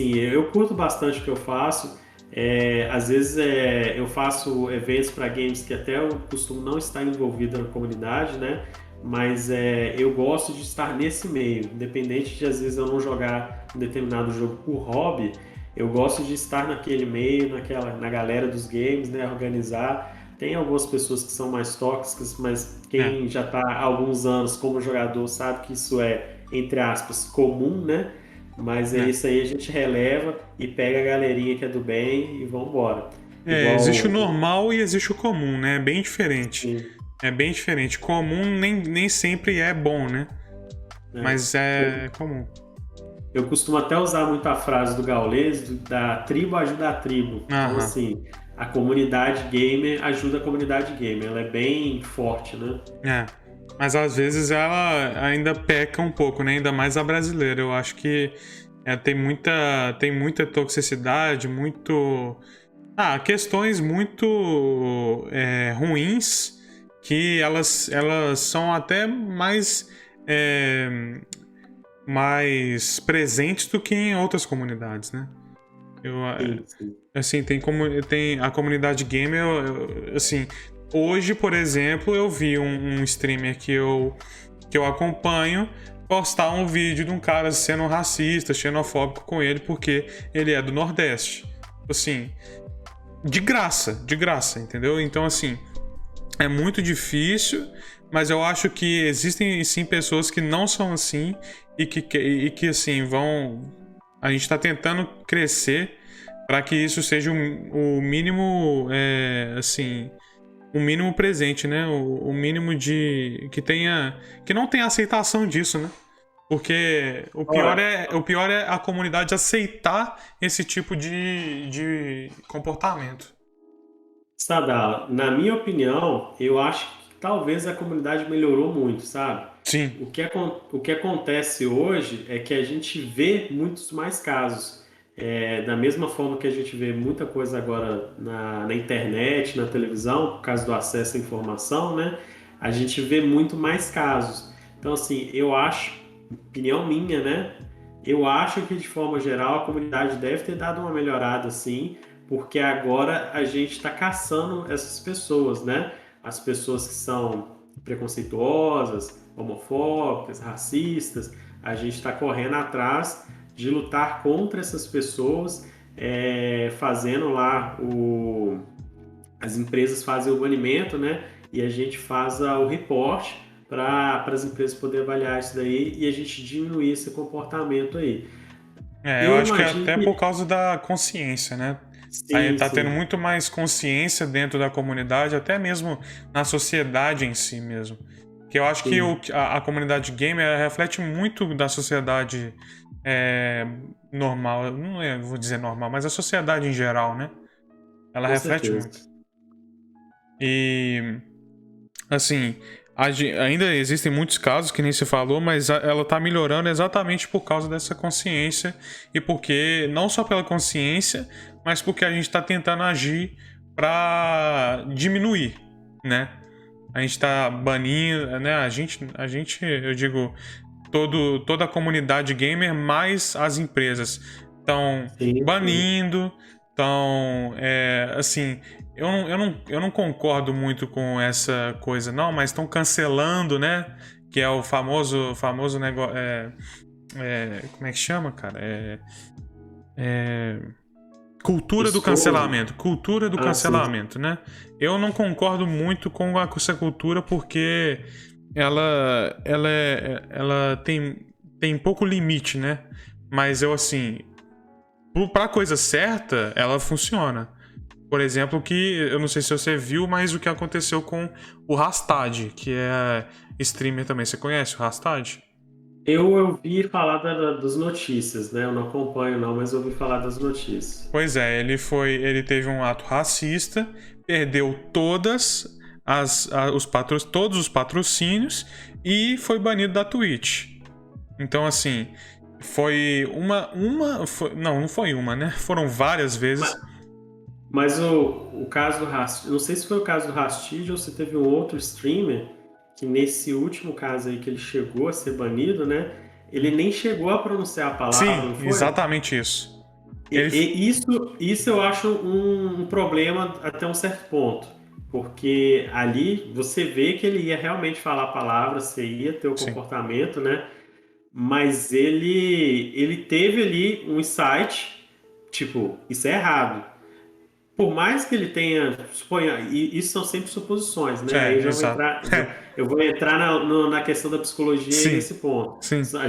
assim, eu curto bastante o que eu faço. Às vezes eu faço eventos para games que até eu costumo não estar envolvido na comunidade, né? Mas eu gosto de estar nesse meio, independente de às vezes eu não jogar um determinado jogo por hobby, eu gosto de estar naquele meio, na galera dos games, né? Organizar. Tem algumas pessoas que são mais tóxicas, mas É. quem já está há alguns anos como jogador sabe que isso é, entre aspas, comum, né? Mas é É. isso aí, a gente releva e pega a galerinha que é do bem e vambora. Existe o Igual, normal e existe o comum, né? É bem diferente. sim, É bem diferente. Comum nem sempre é bom, né? né? Mas é comum. Eu costumo até usar muito a frase do Gaules, da tribo ajuda a tribo. Então, Aham. assim, a comunidade gamer ajuda a comunidade gamer. Ela é bem forte, né? É. Mas às vezes ela ainda peca um pouco, né? Ainda mais a brasileira. Eu acho que tem muita toxicidade, muito. Questões muito ruins que elas são até é, mais presentes do que em outras comunidades, né? Eu, Sim, sim. assim, tem a comunidade gamer, assim, hoje, por exemplo, eu vi um streamer que eu acompanho postar um vídeo de um cara sendo racista, xenofóbico com ele, porque ele é do Nordeste. Assim, de graça, entendeu? Então, assim, é muito difícil, mas eu acho que existem sim pessoas que não são assim e que assim, vão. A gente está tentando crescer para que isso seja o mínimo, assim, o mínimo presente, né? O mínimo de que não tenha aceitação disso, né? Porque Olha, o pior é a comunidade aceitar esse tipo de comportamento. Sadala, na minha opinião, eu acho que talvez a comunidade melhorou muito, sabe? Sim, O que acontece hoje é que a gente vê muitos mais casos. Da mesma forma que a gente vê muita coisa agora na internet, na televisão, por causa do acesso à informação, né? A gente vê muito mais casos. Então, assim, eu acho, opinião minha, né? Eu acho que, de forma geral, a comunidade deve ter dado uma melhorada, sim, porque agora a gente está caçando essas pessoas, né? As pessoas que são preconceituosas, homofóbicas, racistas, a gente está correndo atrás de lutar contra essas pessoas, fazendo lá as empresas fazem o banimento, né? E a gente faz o reporte para as empresas poderem avaliar isso daí e a gente diminuir esse comportamento aí. eu Eu acho que é imagino até por que causa da consciência, né? Aí sim, tá tendo sim, muito mais consciência dentro da comunidade, até mesmo na sociedade em si mesmo. Que eu acho que sim, a comunidade gamer ela reflete muito da sociedade é, normal. Não vou dizer normal, mas a sociedade em geral, né? Ela com reflete certeza. muito. E assim, ainda existem muitos casos, que nem se falou, mas ela está melhorando exatamente por causa dessa consciência e porque, não só pela consciência, mas porque a gente está tentando agir para diminuir, né? A gente está banindo, né? Eu digo, toda a comunidade gamer, mais as empresas estão Sim, sim. banindo, estão, assim, eu não concordo muito com essa coisa, não, mas estão cancelando, né? Que é o famoso negócio. Como é que chama, cara? Cultura do Discord. cancelamento. Cultura do Ah, sim. cancelamento, né? Eu não concordo muito com essa cultura porque ela tem pouco limite, né? Mas eu, assim, pra coisa certa, ela funciona. Por exemplo, que eu não sei se você viu, mas o que aconteceu com o Rastad, que é streamer também. Você conhece o Rastad? Eu ouvi falar das notícias, né? Eu não acompanho não, mas eu ouvi falar das notícias. Pois é, ele teve um ato racista, perdeu todos os patrocínios e foi banido da Twitch. Então, assim, foi não foi uma, né? Foram várias Mas, vezes. mas o caso do Rastid, não sei se foi o caso do Rastid ou se teve um outro streamer que nesse último caso aí que ele chegou a ser banido, né? Ele nem chegou a pronunciar a palavra, Sim, não foi? exatamente isso. Ele, Isso eu acho um problema até um certo ponto, porque ali você vê que ele ia realmente falar palavras, você ia ter o sim, comportamento, né? Mas ele teve ali um insight, tipo, isso é errado. Por mais que ele tenha, suponha, e isso são sempre suposições, né? Aí eu já vou exato. entrar, eu vou entrar na questão da psicologia aí Sim, nesse ponto. sim, A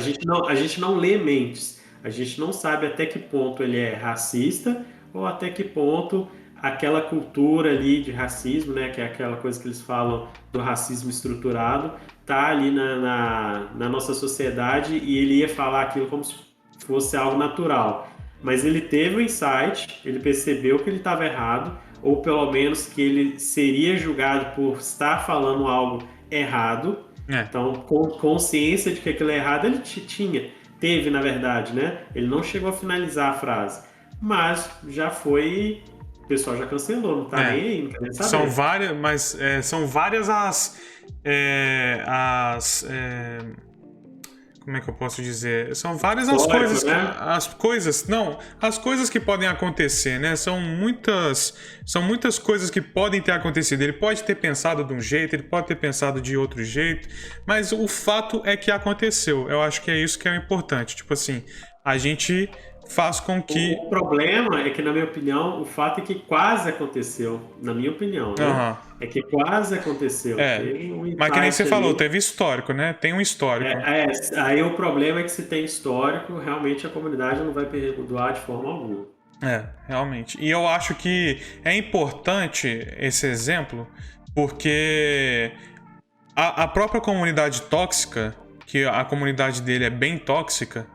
gente não lê mentes, a gente não sabe até que ponto ele é racista ou até que ponto aquela cultura ali de racismo, né? Que é aquela coisa que eles falam do racismo estruturado, tá ali na nossa sociedade e ele ia falar aquilo como se fosse algo natural. Mas ele teve o insight, ele percebeu que ele estava errado, ou pelo menos que ele seria julgado por estar falando algo errado. é. Então, com consciência de que aquilo é errado, ele tinha, teve na verdade, né? Ele não chegou a finalizar a frase, mas já foi, o pessoal já cancelou, não tá nem É. aí, não quer nem São saber. várias, mas são várias as como é que eu posso dizer? São várias Histórico, né? as coisas que podem acontecer, né? São muitas coisas que podem ter acontecido. Ele pode ter pensado de um jeito, ele pode ter pensado de outro jeito, mas o fato é que aconteceu. Eu acho que é isso que é importante. Tipo assim, a gente faz com que, O problema é que, na minha opinião, o fato é que quase aconteceu, na minha opinião, né? aham, É que quase aconteceu. é, Teve um mas que nem você insight falou, ali. teve histórico, né? Tem um histórico. Aí o problema é que se tem histórico, realmente a comunidade não vai perdoar de forma alguma. Realmente. E eu acho que é importante esse exemplo, porque a própria comunidade tóxica, que a comunidade dele é bem tóxica,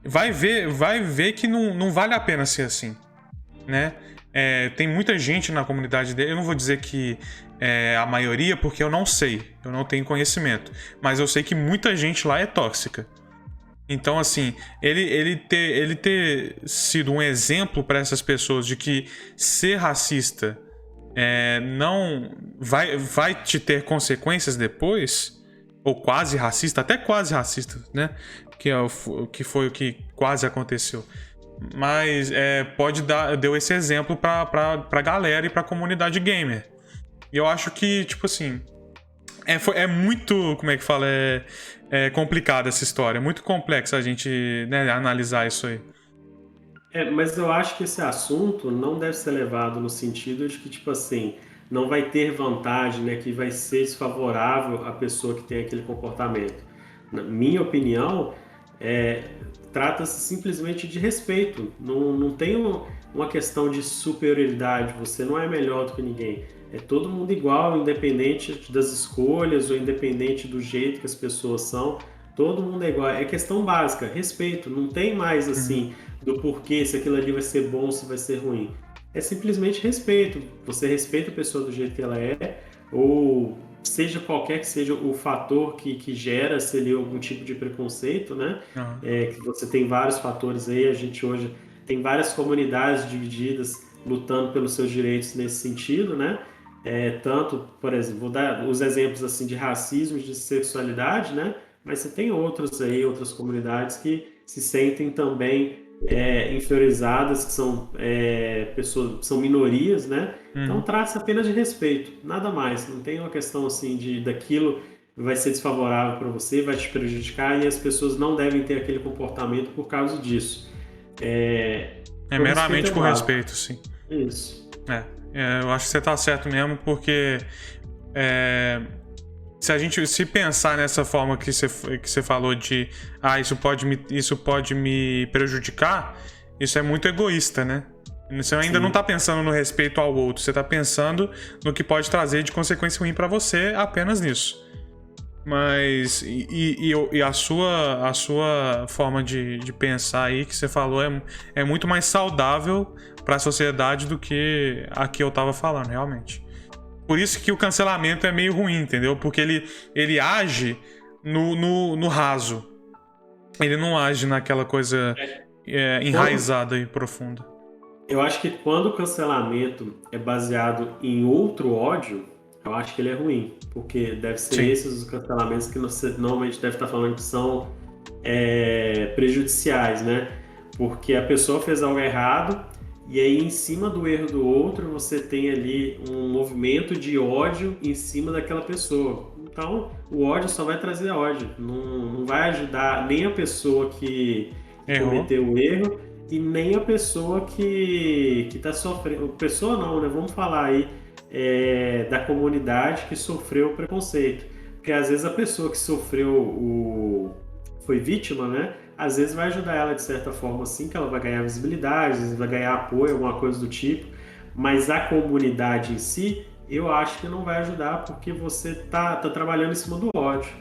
vai ver que não vale a pena ser assim, né? Tem muita gente na comunidade dele. Eu não vou dizer que é a maioria, porque eu não sei, eu não tenho conhecimento, mas eu sei que muita gente lá é tóxica. Então, assim, ele ter sido um exemplo para essas pessoas de que ser racista não vai te ter consequências depois, ou quase racista, até quase racista, né? Que foi o que quase aconteceu. Mas deu esse exemplo pra galera e pra comunidade gamer. E eu acho que, tipo assim, é muito, como é que fala? É complicada essa história, é muito complexa a gente, né, analisar isso aí. Mas eu acho que esse assunto não deve ser levado no sentido de que, tipo assim, não vai ter vantagem, né? Que vai ser desfavorável à pessoa que tem aquele comportamento. Na minha opinião, é, trata-se simplesmente de respeito. Não tem uma questão de superioridade. Você não é melhor do que ninguém. É todo mundo igual, independente das escolhas ou independente do jeito que as pessoas são. Todo mundo é igual. É questão básica, respeito. Não tem mais Uhum. assim do porquê, se aquilo ali vai ser bom, se vai ser ruim. É simplesmente respeito. Você respeita a pessoa do jeito que ela é, ou seja qualquer que seja o fator que gera se ali algum tipo de preconceito, né? Aham. Que você tem vários fatores aí, a gente hoje tem várias comunidades divididas lutando pelos seus direitos nesse sentido, né? Tanto, por exemplo, vou dar os exemplos assim de racismo, de sexualidade, né? Mas você tem outros aí, outras comunidades que se sentem também inferiorizadas, que são pessoas, são minorias, né? Então Uhum. trata-se apenas de respeito, nada mais. Não tem uma questão assim de daquilo vai ser desfavorável para você, vai te prejudicar e as pessoas não devem ter aquele comportamento por causa disso. É O respeito meramente é por básico. respeito, sim. Isso. Eu acho que você tá certo mesmo, porque é, se a gente se pensar nessa forma que você falou de isso pode me prejudicar, isso é muito egoísta, né? Você ainda não tá Sim. pensando no respeito ao outro, você tá pensando no que pode trazer de consequência ruim pra você apenas nisso. Mas e a sua forma de pensar aí que você falou é muito mais saudável para a sociedade do que a que eu tava falando, realmente. Por isso que o cancelamento é meio ruim, entendeu? Porque ele age no raso. Ele não age naquela coisa Quando, enraizada e profunda. eu acho que quando o cancelamento é baseado em outro ódio, eu acho que ele é ruim, porque deve ser Sim. esses os cancelamentos que você normalmente deve estar falando que são prejudiciais, né? porque a pessoa fez algo errado e aí em cima do erro do outro você tem ali um movimento de ódio em cima daquela pessoa. Então o ódio só vai trazer ódio, não vai ajudar nem a pessoa que Errou. cometeu o erro e nem a pessoa que está sofrendo. Pessoa não, né? Vamos falar aí da comunidade que sofreu o preconceito. Porque às vezes a pessoa que sofreu foi vítima, né? Às vezes vai ajudar ela de certa forma assim, que ela vai ganhar visibilidade, às vezes vai ganhar apoio, alguma coisa do tipo. Mas a comunidade em si, eu acho que não vai ajudar porque você tá trabalhando em cima do ódio.